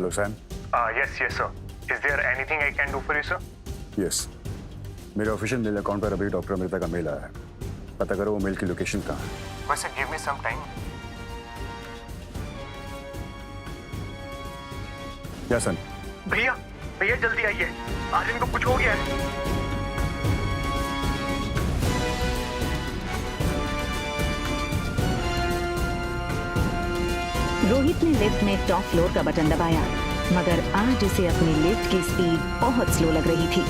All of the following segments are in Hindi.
Hello Sam. Yes, sir. Is there anything I can do for you, sir? Yes, मेरे ऑफिशियल मेल अकाउंट पर अभी डॉक्टर अमृता का मेल आया है। पता करो वो मेल की लोकेशन कहाँ है। बस give me some time. क्या सन? भैया भैया जल्दी आइए, आर्यन को कुछ हो गया है। रोहित ने लिफ्ट में टॉप फ्लोर का बटन दबाया, मगर आज उसे अपनी लिफ्ट की स्पीड बहुत स्लो लग रही थी।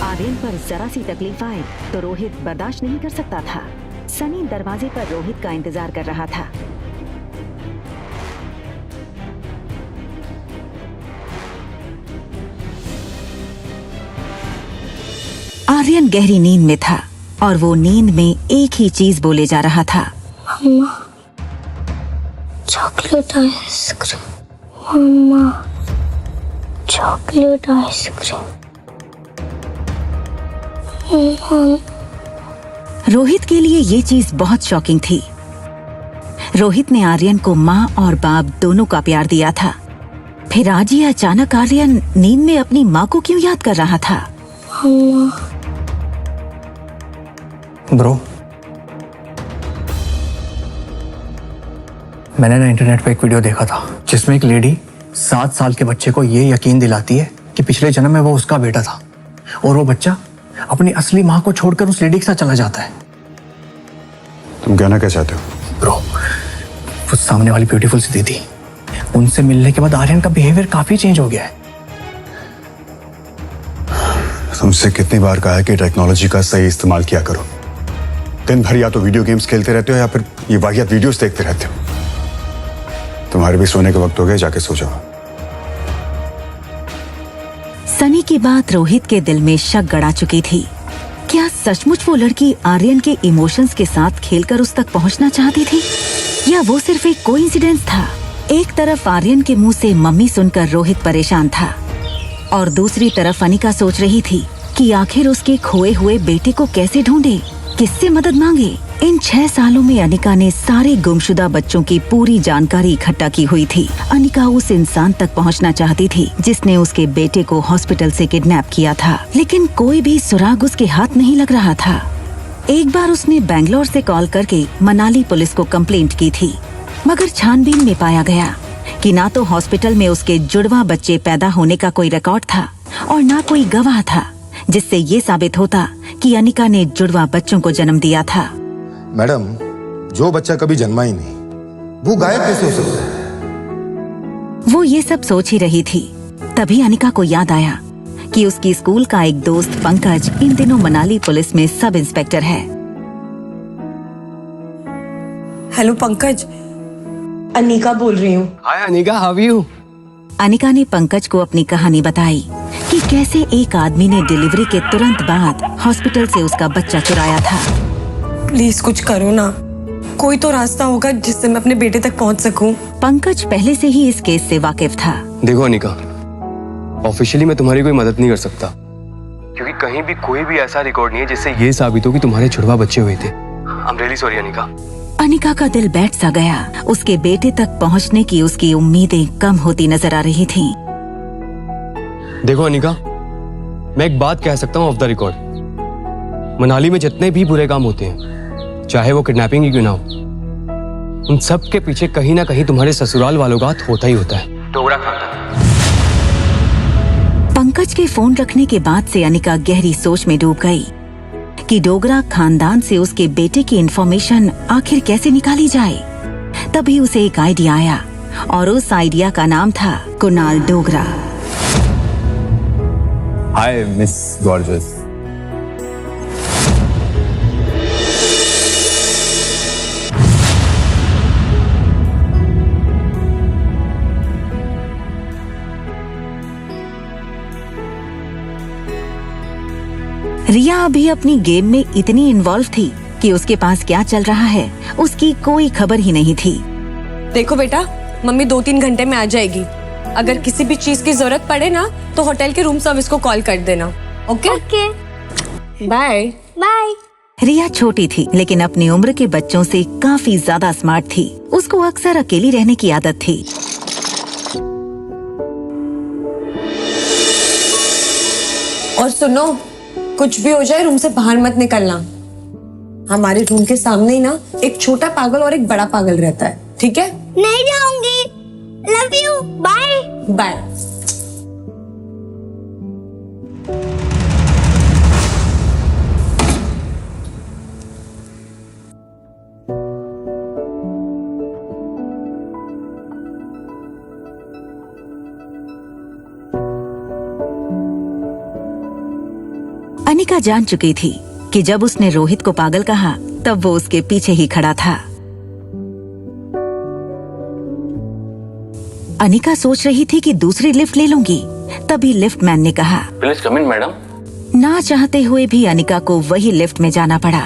आर्यन पर जरा सी तकलीफ आए तो रोहित बर्दाश्त नहीं कर सकता था। सनी दरवाजे पर रोहित का इंतजार कर रहा था। आर्यन गहरी नींद में था और वो नींद में एक ही चीज बोले जा रहा था, मम्मा, चॉकलेट आइसक्रीम। मम्मा, चॉकलेट आइसक्रीम। रोहित के लिए ये चीज बहुत शॉकिंग थी। रोहित ने आर्यन को माँ और बाप दोनों का प्यार दिया था, फिर आज ही अचानक आर्यन नींद में अपनी माँ को क्यों याद कर रहा था? ब्रो, मैंने ना इंटरनेट पे एक वीडियो देखा था जिसमें एक लेडी 7 साल के बच्चे को ये यकीन दिलाती है कि पिछले जन्म में वो उसका बेटा था और वो बच्चा अपनी असली माँ को छोड़कर उस लेडी के साथ चला जाता है। तुम कहना क्या चाहते हो? ब्रो, वो सामने वाली ब्यूटीफुल सी दीदी, उनसे मिलने के बाद आर्यन का बिहेवियर काफी चेंज हो गया है। तुमसे कितनी बार कहा है कि टेक्नोलॉजी का सही इस्तेमाल किया करो। दिन भर या तो वीडियो गेम्स खेलते रहते हो या फिर ये वाहियात वीडियोस देखते रहते हो। तुम्हारे भी सोने का वक्त हो गया, जाके सो जाओ। सनी की बात रोहित के दिल में शक गड़ा चुकी थी। क्या सचमुच वो लड़की आर्यन के इमोशंस के साथ खेलकर उस तक पहुंचना चाहती थी, या वो सिर्फ एक कोइंसिडेंस था? एक तरफ आर्यन के मुंह से मम्मी सुनकर रोहित परेशान था और दूसरी तरफ अनिका सोच रही थी कि आखिर उसके खोए हुए बेटे को कैसे ढूंढे, किससे मदद मांगे। इन 6 सालों में अनिका ने सारे गुमशुदा बच्चों की पूरी जानकारी इकट्ठा की हुई थी। अनिका उस इंसान तक पहुंचना चाहती थी जिसने उसके बेटे को हॉस्पिटल से किडनैप किया था, लेकिन कोई भी सुराग उसके हाथ नहीं लग रहा था। एक बार उसने बैंगलोर से कॉल करके मनाली पुलिस को कंप्लेंट की थी, मगर छानबीन में पाया गया कि ना तो हॉस्पिटल में उसके जुड़वा बच्चे पैदा होने का कोई रिकॉर्ड था और ना कोई गवाह था जिससे ये साबित होता कि अनिका ने जुड़वा बच्चों को जन्म दिया था। मैडम, जो बच्चा कभी जन्मा ही नहीं, वो गायब कैसे हो सकता है? वो ये सब सोच ही रही थी, तभी अनिका को याद आया कि उसकी स्कूल का एक दोस्त पंकज इन दिनों मनाली पुलिस में सब इंस्पेक्टर है। हेलो पंकज, अनिका बोल रही हूँ। Hi Anika, how are you? Anika ने पंकज को अपनी कहानी बताई कि कैसे एक आदमी ने डिलीवरी के तुरंत बाद हॉस्पिटल से उसका बच्चा चुराया था। प्लीज कुछ करो ना, कोई तो रास्ता होगा जिससे मैं अपने बेटे तक पहुंच सकूं। पंकज पहले से ही इस केस से वाकिफ था। देखो अनिका, ऑफिशियली मैं तुम्हारी कोई मदद नहीं कर सकता क्योंकि कहीं भी कोई भी ऐसा रिकॉर्ड नहीं है जिससे ये साबित हो कि तुम्हारे जुड़वा बच्चे हुए थे। I am really sorry Anika. Anika का दिल बैठ सा गया। उसके बेटे तक पहुंचने की उसकी उम्मीदें कम होती नजर आ रही थीं। देखो अनिका, मैं एक बात कह सकता हूँ ऑफ द रिकॉर्ड, मनाली में जितने भी बुरे काम होते हैं, चाहे वो किडनैपिंग ही क्यों ना हो, उन सब के पीछे कहीं ना कहीं तुम्हारे ससुराल वालों का हाथ होता ही होता है। डोगरा खानदान। पंकज के फोन रखने के बाद से अनिका गहरी सोच में डूब गई कि डोगरा खानदान से उसके बेटे की इंफॉर्मेशन आखिर कैसे निकाली जाए। तभी उसे एक आइडिया आया और उस आइडिया का नाम था Kunal Dogra. Hi miss gorgeous. Riya अभी अपनी गेम में इतनी इन्वॉल्व थी कि उसके पास क्या चल रहा है उसकी कोई खबर ही नहीं थी। देखो बेटा, मम्मी 2-3 घंटे में आ जाएगी। अगर किसी भी चीज की जरूरत पड़े ना तो होटल के रूम सर्विस को कॉल कर देना। ओके? Bye bye. रिया छोटी थी लेकिन अपनी उम्र के बच्चों से काफी ज्यादा स्मार्ट थी। उसको अक्सर अकेली रहने की आदत थी। और सुनो, कुछ भी हो जाए रूम से बाहर मत निकलना। हमारे रूम के सामने ही ना एक छोटा पागल और एक बड़ा पागल रहता है, ठीक है? नहीं जाऊंगी। Love you. Bye bye. Anika जान चुकी थी कि जब उसने रोहित को पागल कहा तब वो उसके पीछे ही खड़ा था। अनिका सोच रही थी कि दूसरी लिफ्ट ले लूंगी, तभी लिफ्ट मैन ने कहा, प्लीज कम इन मैडम। ना चाहते हुए भी अनिका को वही लिफ्ट में जाना पड़ा।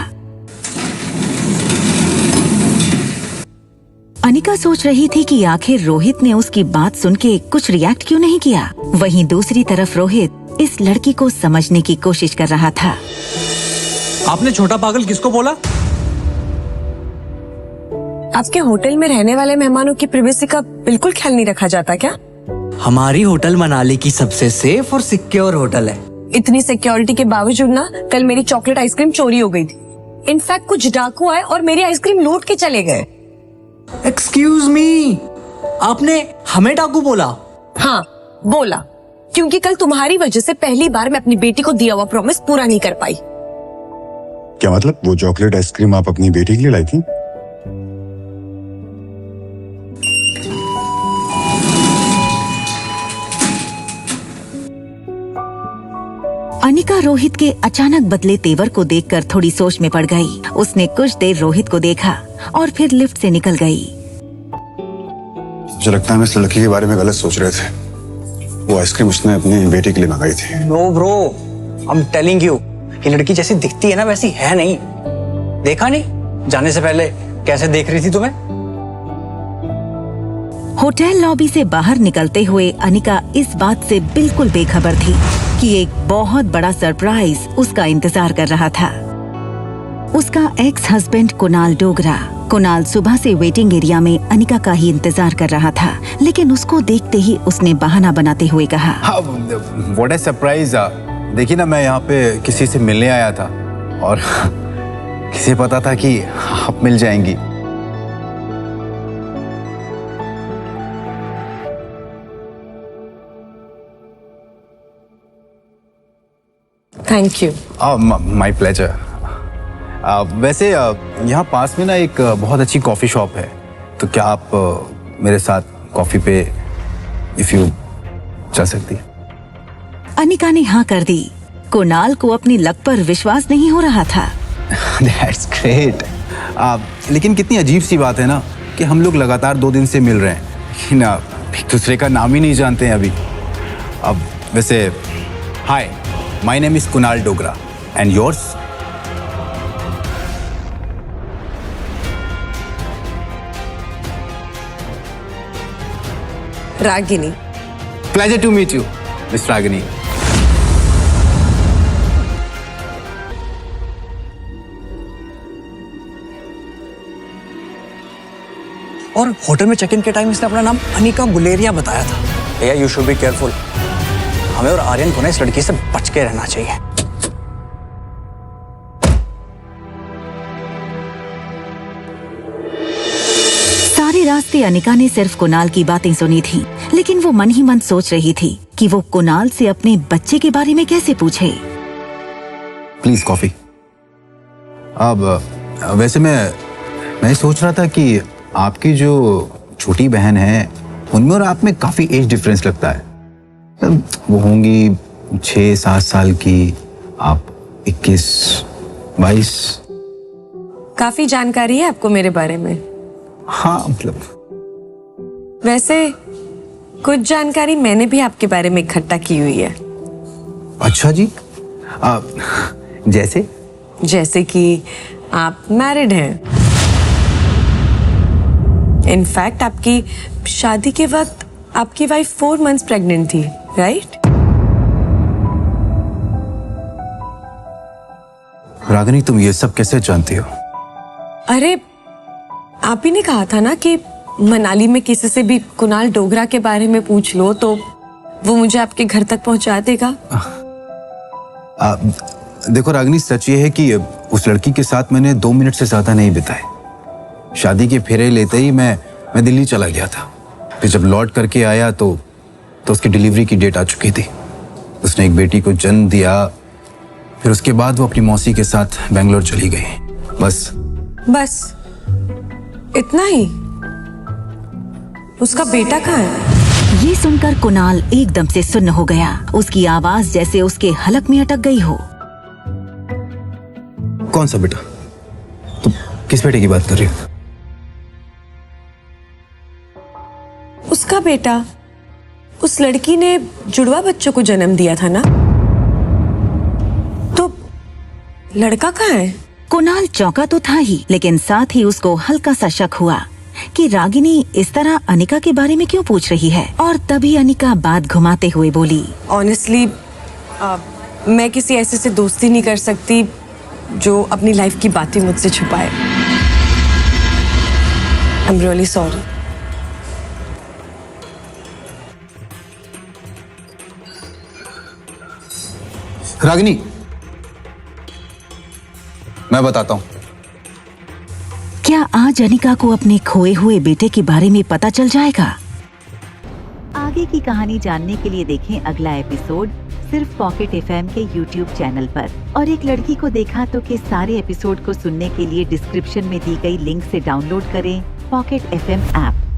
अनिका सोच रही थी कि आखिर रोहित ने उसकी बात सुन के कुछ रिएक्ट क्यों नहीं किया। वहीं दूसरी तरफ रोहित इस लड़की को समझने की कोशिश कर रहा था। आपने छोटा पागल किसको बोला? आपके होटल में रहने वाले मेहमानों की प्राइवेसी का बिल्कुल ख्याल नहीं रखा जाता क्या? हमारी होटल मनाली की सबसे सेफ और सिक्योर होटल है। इतनी सिक्योरिटी के बावजूद ना कल मेरी चॉकलेट आइसक्रीम चोरी हो गई थी। इनफैक्ट कुछ डाकू आए और मेरी आइसक्रीम लूट के चले गए। एक्सक्यूज मी, आपने हमें डाकू बोला? हाँ बोला, क्योंकि कल तुम्हारी वजह से पहली बार मैं अपनी बेटी को दिया हुआ प्रॉमिस पूरा नहीं कर पाई। क्या मतलब? वो चॉकलेट आइसक्रीम आप अपनी बेटी के लिए लाई थी? अनिका रोहित के अचानक बदले तेवर को देखकर थोड़ी सोच में पड़ गई। उसने कुछ देर रोहित को देखा और फिर लिफ्ट से निकल गई। मुझे लगता है हम इस लड़की के बारे में गलत सोच रहे थे। वो आइसक्रीम उसने अपनी बेटी के लिए मंगाई थी। No bro, I am telling you, ये लड़की जैसी दिखती है ना वैसी है नहीं। देखा नहीं जाने से पहले कैसे देख रही थी तुम्हें? होटल लॉबी से बाहर निकलते हुए अनिका इस बात से बिल्कुल बेखबर थी कि एक बहुत बड़ा सरप्राइज उसका इंतजार कर रहा था। उसका एक्स हस्बैंड कुणाल डोगरा। कुणाल सुबह से वेटिंग एरिया में अनिका का ही इंतजार कर रहा था, लेकिन उसको देखते ही उसने बहाना बनाते हुए कहा, व्हाट अ सरप्राइज। देखिए ना, मैं यहाँ पे किसी से मिलने आया था और किसे पता था कि आप मिल जाएंगी। Thank you. My pleasure. वैसे यहाँ पास में ना एक बहुत अच्छी कॉफ़ी शॉप है, तो क्या आप मेरे साथ कॉफ़ी पे इफ यू चल सकती है? अनिका ने हाँ कर दी। कुणाल को अपनी लक पर विश्वास नहीं हो रहा था। That's great। लेकिन कितनी अजीब सी बात है ना कि हम लोग लगातार 2 दिन से मिल रहे हैं, लेकिन एक दूसरे का नाम ही नहीं जानते हैं अभी। अब वैसे, hi, my name is Kunal Dogra and yours? Ragini. Pleasure to meet you miss Ragini. और होटल में चेक इन के टाइम इसने अपना नाम अनिका गुलेरिया बताया था। भैया यू शुड बी केयरफुल। हमें और आर्यन को ना इस लड़की से बच के रहना चाहिए। सारे रास्ते अनिका ने सिर्फ कुणाल की बातें सुनी थी, लेकिन वो मन ही मन सोच रही थी कि वो कुणाल से अपने बच्चे के बारे में कैसे पूछे। Please coffee. अब वैसे मैं सोच रहा था कि आपकी जो छोटी बहन है उनमें और आप में काफी एज डिफरेंस लगता है। वो होंगी 6-7 साल की, आप 21-22। काफी जानकारी है आपको मेरे बारे में। हाँ मतलब वैसे कुछ जानकारी मैंने भी आपके बारे में इकट्ठा की हुई है। अच्छा जी। जैसे कि आप मैरिड हैं। इनफैक्ट आपकी शादी के वक्त आपकी वाइफ 4 मंथ्स प्रेग्नेंट थी, राइट? रागिनी, तुम ये सब कैसे जानती हो? अरे आप ही ने कहा था ना कि मनाली में किसी से भी कुणाल डोगरा के बारे में पूछ लो तो वो मुझे आपके घर तक पहुंचा देगा। देखो रागिनी, सच ये है कि उस लड़की के साथ मैंने 2 मिनट से ज्यादा नहीं बिताए। शादी के फेरे लेते ही मैं दिल्ली चला गया था। फिर जब लौट करके आया तो उसकी डिलीवरी की डेट आ चुकी थी। उसने एक बेटी को जन्म दिया। फिर उसके बाद वो अपनी मौसी के साथ बेंगलोर चली गई। बस इतना ही? उसका बेटा कहाँ है? ये सुनकर कुणाल एकदम से सुन्न हो गया। उसकी आवाज जैसे उसके हलक में अटक गई हो। कौन सा बेटा? तुम किस बेटे की बात कर रही हो? उसका बेटा। उस लड़की ने जुड़वा बच्चों को जन्म दिया था ना? तो लड़का कहाँ है? कुणाल चौंका तो था ही, लेकिन साथ ही उसको हल्का सा शक हुआ कि रागिनी इस तरह अनिका के बारे में क्यों पूछ रही है। और तभी अनिका बात घुमाते हुए बोली, ऑनेस्टली मैं किसी ऐसे से दोस्ती नहीं कर सकती जो अपनी लाइफ की बातें मुझसे छुपाए। I am really sorry. Ragini, मैं बताता हूं। क्या आज अनिका को अपने खोए हुए बेटे के बारे में पता चल जाएगा? आगे की कहानी जानने के लिए देखें अगला एपिसोड सिर्फ पॉकेट एफएम के YouTube चैनल पर। और एक लड़की को देखा तो के सारे एपिसोड को सुनने के लिए डिस्क्रिप्शन में दी गई लिंक से डाउनलोड करें पॉकेट एफएम ऐप।